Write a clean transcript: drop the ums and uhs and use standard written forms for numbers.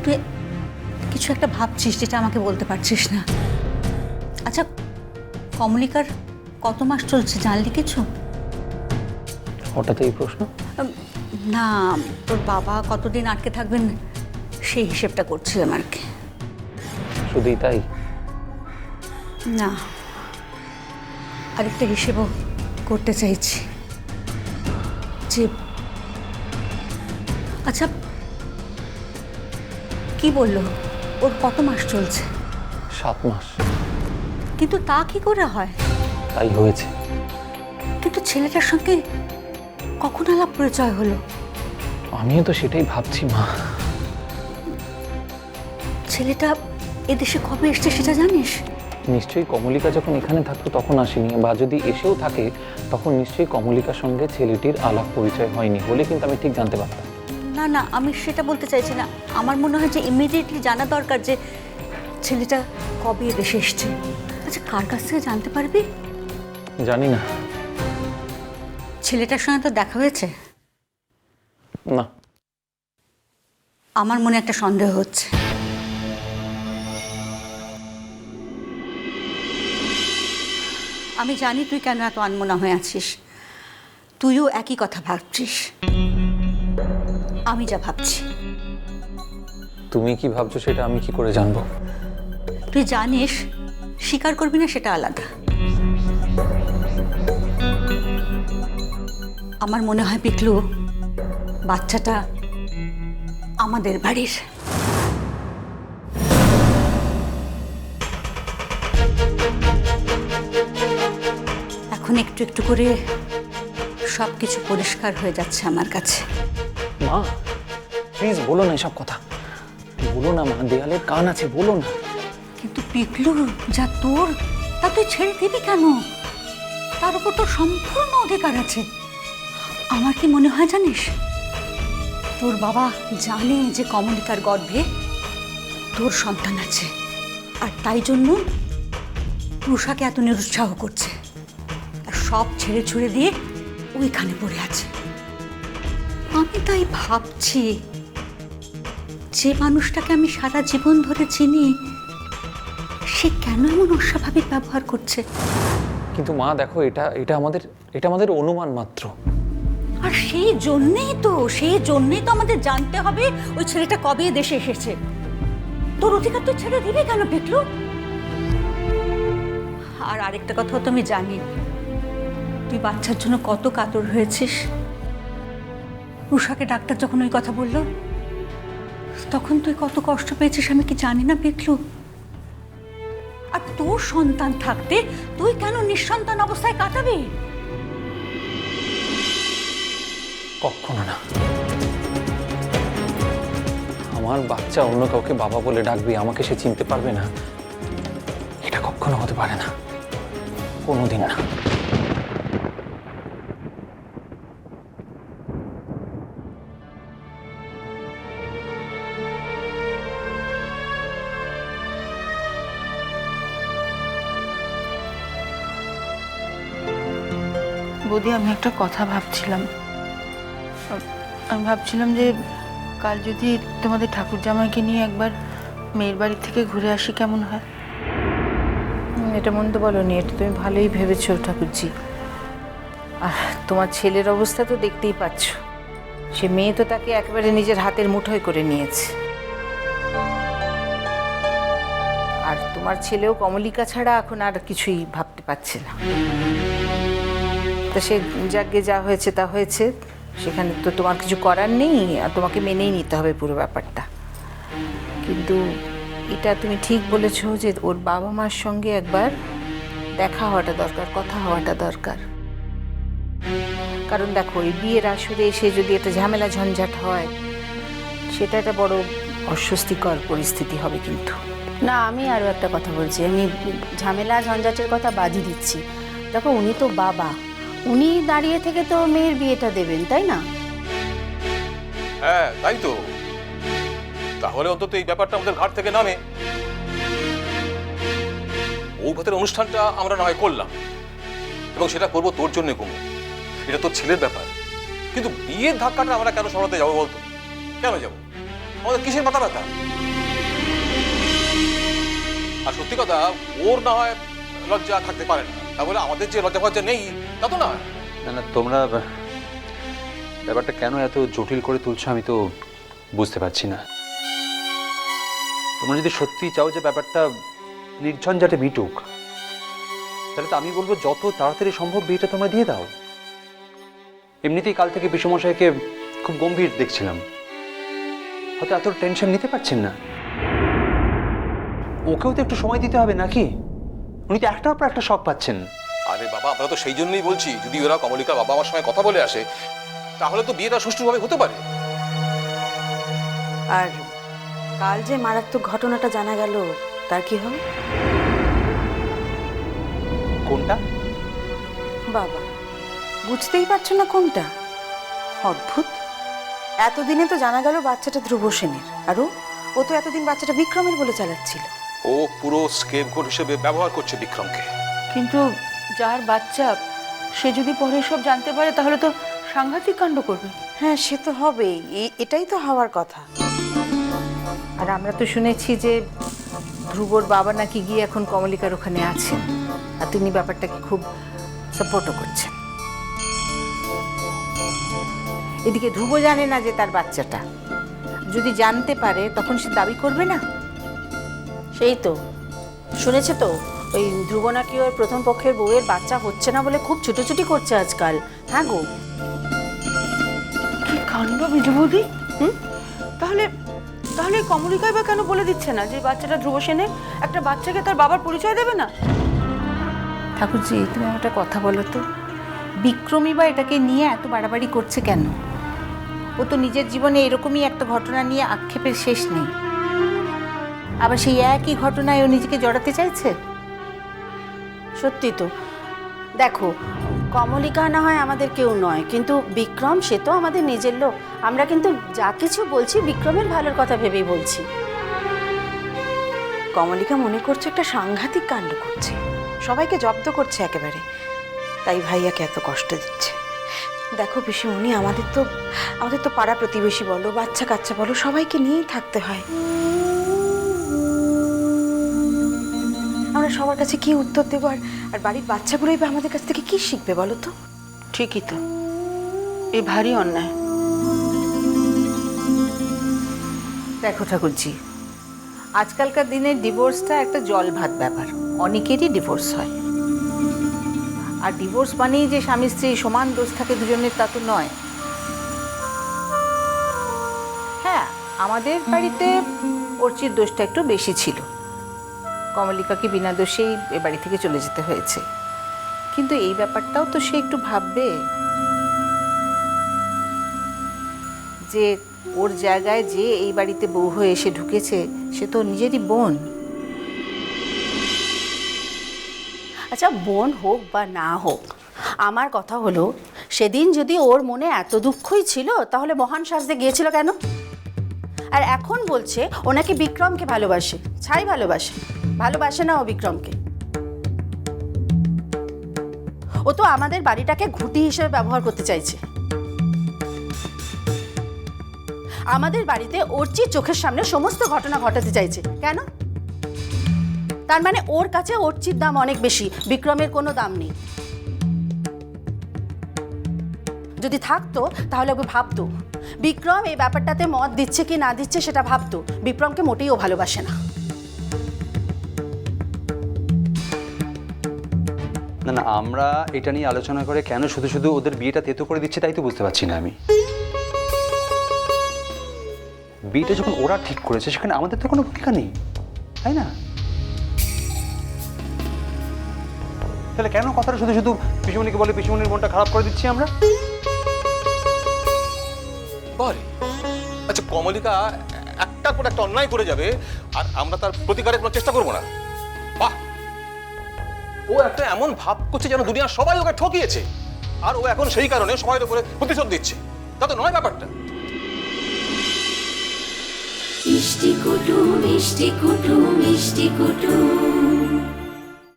তুই কিছু একটা ভাবছিস যেটা আমাকে বলতে পারছিস না। আচ্ছা, কমলিকার কত মাস চলছে জানলি কিছু? হঠাৎ এই প্রশ্ন? না, তোর বাবা কতদিন আটকে থাকবেন সেই হিসেবটা করছিলাম আর কি। শুধুই তাই? না, আরেকটা হিসেবও করতে চাইছি যে আচ্ছা কি বললো, ওর কত মাস চলছে? 7 মাস। কিন্তু তা কি করে হয়? তাই হয়েছে। কিন্তু ছেলেটার সঙ্গে কখন আলাপ পরিচয় হলো? আমিও তো সেটাই ভাবছি মা। ছেলেটা এদেশে কবে এসছে সেটা জানিস? নিশ্চয়ই কমলিকা যখন এখানে থাকতো তখন আসেনি, বা যদি এসেও থাকে তখন নিশ্চয়ই কমলিকার সঙ্গে ছেলেটির আলাপ পরিচয় হয়নি, হলে কিন্তু আমি ঠিক জানতে পারতাম। না না, আমি সেটা বলতে চাইছি না। আমার মনে হয় যে ইমিডিয়েটলি জানা দরকার যে ছেলেটা কবে এদেশে এসছে। আচ্ছা, কার কাছ থেকে জানতে পারবি? জানি না। ছেলেটার সঙ্গে তো দেখা হয়েছে? না। আমার মনে একটা সন্দেহ হচ্ছে। আমি জানি তুই কেন এত আনমনা হয়ে আছিস। তুইও একই কথা ভাবছিস আমি যা ভাবছি। তুমি কি ভাবছো সেটা আমি কি করে জানবো? তুই জানিস, স্বীকার করবি না সেটা আলাদা। আমার মনে হয় পিকলু, বাচ্চাটা আমাদের বাড়ির। এখন একটু একটু করে সব কিছু পরিষ্কার হয়ে যাচ্ছে আমার কাছে। মা প্লিজ বলো না এসব কথা, বলো না মা, দেয়ালের কান আছে, বলো না। কিন্তু পিকলু, যা তোর তা তুই ছেড়ে দিবি কেন? তার উপর তোর সম্পূর্ণ অধিকার আছে। আমার কি মনে হয় জানিস, তোর বাবা জানে যে কমলিকার গর্ভে তোর সন্তান আছে, আর তাই জন্য রুষাকে এত নিরুৎসাহ করছে, আর সব ছেড়ে ছুড়ে দিয়ে ওইখানে পড়ে আছে। আমি তাই ভাবছি, যে মানুষটাকে আমি সারা জীবন ধরে চিনি সে কেন এমন অস্বাভাবিক ব্যবহার করছে? কিন্তু মা দেখো, এটা আমাদের অনুমান মাত্র। আর সেই জন্যেই তো আমাদের জানতে হবে ওই ছেলেটা কবে দেশে এসেছে। তোর অধিকার তুই ছেড়ে দিবি কেন পিকলু? আর আরেকটা কথাও তো আমি জানি, তুই বাচ্চার জন্য কত কাতর হয়েছিস। রুষাকে ডাক্তার যখন ওই কথা বললো তখন তুই কত কষ্ট পেয়েছিস আমি কি জানি না পিকলু? আর তোর সন্তান থাকতে তুই কেন নিঃসন্তান অবস্থায় কাটাবি? কখনো না। আমার বাচ্চা অন্য কাউকে বাবা বলে ডাকবে, আমাকে সে চিনতে পারবে না, এটা কখনো হতে পারে না, কোনোদিন না। বৌদি, আমি একটা কথা ভাবছিলাম। আমি ভাবছিলাম যে কাল যদি তোমাদের ঠাকুর জামাইকে নিয়ে একবার মেয়ের বাড়ি থেকে ঘুরে আসি কেমন হয়? এটা মন্দ বলনি, এটা তুমি ভালোই ভেবেছো ঠাকুরজি। আর তোমার ছেলের অবস্থা তো দেখতেই পাচ্ছ, সে মেয়ে তো তাকে একেবারে নিজের হাতের মুঠোয় করে নিয়েছে। আর তোমার ছেলেও কমলিকা ছাড়া এখন আর কিছুই ভাবতে পারছে না। তা সে যাকে যা হয়েছে তা হয়েছে, সেখানে তো তোমার কিছু করার নেই, আর তোমাকে মেনেই নিতে হবে পুরো ব্যাপারটা। কিন্তু এটা তুমি ঠিক বলেছো যে ওর বাবা মার সঙ্গে একবার দেখা হওয়াটা দরকার, কথা হওয়াটা দরকার। কারণ দেখো, এই বিয়ের আসরে এসে যদি একটা ঝামেলা ঝঞ্ঝাট হয়, সেটা একটা বড় অস্বস্তিকর পরিস্থিতি হবে। কিন্তু না, আমি আরও একটা কথা বলছি। আমি ঝামেলা ঝঞ্ঝাটের কথা বাদই দিচ্ছি। দেখো, উনি তো বাবা, উনি দাঁড়িয়ে থেকে তো মেয়ের বিয়েটা দেবেন, তাই না? হ্যাঁ তাই তো। তাহলে অন্তত এই ব্যাপারটা আমাদের ঘাট থেকে নামে। বৌভাতের অনুষ্ঠানটা আমরা না হয় করলাম, এবং সেটা করবো তোর জন্য কুমু, এটা তোর ছেলের ব্যাপার। কিন্তু বিয়ের ধাক্কাটা আমরা কেন সরাতে যাবো বলতো? কেন যাবো? আমাদের কিসের মাথা ব্যথা? আর সত্যি কথা, ওর না হয় লজ্জা থাকতে পারে না, তা বলে আমাদের যে লজ্জা ফজ্জা নেই তা তো না। না না, তোমরা ব্যাপারটা কেন এত জটিল করে তুলছো আমি তো বুঝতে পারছি না। তোমরা যদি সত্যি চাও যে ব্যাপারটা নির্ঝঞ্ঝাটে মিটুক, তাহলে তো আমি বলবো যত তাড়াতাড়ি সম্ভব বিয়েটা তোমরা দিয়ে দাও। এমনিতেই কাল থেকে পিসমশাইকে খুব গম্ভীর দেখছিলাম, হয়তো এত টেনশন নিতে পারছেন না। ওকেও তো একটু সময় দিতে হবে নাকি? উনি তো একটার পর একটা শখ পাচ্ছেন। আরে বাবা, আমরা তো সেই জন্যই বলছি, যদি ওরা কমলিকার বাবা আমার সঙ্গে কথা বলে আসে তাহলে তো বিয়েটা সুষ্ঠুভাবে হতে পারে। আর কাল যে মারাত্মক ঘটনাটা জানা গেল, তার কি হবে? কোনটা? বাবা, বুঝতেই পারছো না কোনটা? অদ্ভুত, এতদিনে তো জানা গেল বাচ্চাটা ধ্রুব সেনের, আর ও তো এতদিন বাচ্চাটা বিক্রমের বলে চালাচ্ছিল। ও পুরো স্কেপগোট হিসেবে ব্যবহার করছে বিক্রমকে। কিন্তু যার বাচ্চা, সে যদি পরে সব জানতে পারে তাহলে তো সাংঘাতিক কাণ্ড করবে। হ্যাঁ, সে তো হবেই, এটাই তো হওয়ার কথা। আর আমরা তো শুনেছি যে ধ্রুবর বাবা নাকি গিয়ে এখন কমলিকার ওখানে আছেন, আর তিনি ব্যাপারটাকে খুব সাপোর্টও করছেন। এদিকে ধ্রুব জানে না যে তার বাচ্চাটা, যদি জানতে পারে তখন সে দাবি করবে না? সেই তো শুনেছে তো, ওই ধ্রুব নাকি ওর প্রথম পক্ষের বউয়ের বাচ্চা হচ্ছে না বলে খুব ছুটোছুটি করছে আজকাল। হ্যাঁ গো, কি কাণ্ড মেজো বৌদি! তাহলে তাহলে কমলিকাই বা কেন বলে দিচ্ছে না যে বাচ্চাটা ধ্রুব সেনের? একটা বাচ্চাকে তার বাবার পরিচয় দেবে না? ঠাকুরজি, তুমি একটা কথা বলো তো, বিক্রমী বা এটাকে নিয়ে এত বাড়াবাড়ি করছে কেন? ও তো নিজের জীবনে এরকমই একটা ঘটনা নিয়ে আক্ষেপের শেষ নেই, আবার সেই একই ঘটনায় ও নিজেকে জড়াতে চাইছে। সত্যি তো। দেখো, কমলিকা না হয় আমাদের কেউ নয়, কিন্তু বিক্রম সে তো আমাদের নিজের লোক। আমরা কিন্তু যা কিছু বলছি বিক্রমের ভালোর কথা ভেবেই বলছি। কমলিকা মনে করছে একটা সাংঘাতিক কাণ্ড করছে, সবাইকে জব্দ করছে একেবারে, তাই ভাইয়াকে এত কষ্ট দিচ্ছে। দেখো পিসিমণি, আমাদের তো পাড়া প্রতিবেশী বলো, বাচ্চা কাচ্চা বলো, সবাইকে নিয়েই থাকতে হয়। আমরা সবার কাছে কি উত্তর দেবো? আর বাড়ির বাচ্চাগুলোই বা আমাদের কাছ থেকে কি শিখবে বলো তো? ঠিকই তো, এ ভারী অন্যায়। দেখো ঠাকুরজি, আজকালকার দিনে ডিভোর্সটা একটা জল ভাত ব্যাপার, অনেকেরই ডিভোর্স হয়। আর ডিভোর্স মানেই যে স্বামী স্ত্রী সমান দোষ থাকে দুজনের, তা তো নয়। হ্যাঁ, আমাদের বাড়িতে অর্চির দোষটা একটু বেশি ছিল, কমলিকাকে বিনা দোষেই এ বাড়ি থেকে চলে যেতে হয়েছে। কিন্তু এই ব্যাপারটাও তো সে একটু ভাববে যে ওর জায়গায় যে এই বাড়িতে বউ হয়ে এসে ঢুকেছে সে তো নিজেরই বোন। আচ্ছা, বোন হোক বা না হোক, আমার কথা হলো, সেদিন যদি ওর মনে এত দুঃখই ছিল তাহলে মহান সাজতে গিয়েছিল কেন? আর এখন বলছে ও নাকি বিক্রমকে ভালোবাসে। ছাই ভালোবাসে না ও বিক্রমকে। ও তো আমাদের বাড়িটাকে ঘুঁটি হিসেবে ব্যবহার করতে চাইছে। আমাদের বাড়িতে অর্চির চোখের সামনে সমস্ত ঘটনা ঘটাতে চাইছে। কেন? তার মানে ওর কাছে অর্চির দাম অনেক বেশি, বিক্রমের কোনো দাম নেই। যদি থাকতো তাহলে ওকে ভাবতো, বিক্রম এই ব্যাপারটাতে মত দিচ্ছে কি না দিচ্ছে সেটা ভাবতো। বিক্রমকে মোটেই ও ভালোবাসে না। না না, আমরা এটা নিয়ে আলোচনা করে কেন শুধু শুধু ওদের বিয়েটা তেতো করে দিচ্ছে তাই তো বুঝতে পারছি না আমি। বিয়েটা যখন ওরা ঠিক করেছে সেখানে আমাদের তো কোনো ভূমিকা নেই, তাই না? তাহলে কেন কথাটা শুধু শুধু পিসিমণিকে বলে পিসিমণির মনটা খারাপ করে দিচ্ছি আমরা? বলে আচ্ছা, কমলিকা একটার পর একটা অন্যায় করে যাবে আর আমরা তার প্রতিকারের কোনো চেষ্টা করবো না? বাহ, ও একটা এমন ভাব করছে যেন দুনিয়ার সবাই ওকে ঠকিয়েছে, আর ও এখন সেই কারণে সবাই উপরে প্রতিশোধ দিচ্ছে। তা তো নয় ব্যাপারটা। মিষ্টি কুটু মিষ্টি কুটু মিষ্টি কুটু।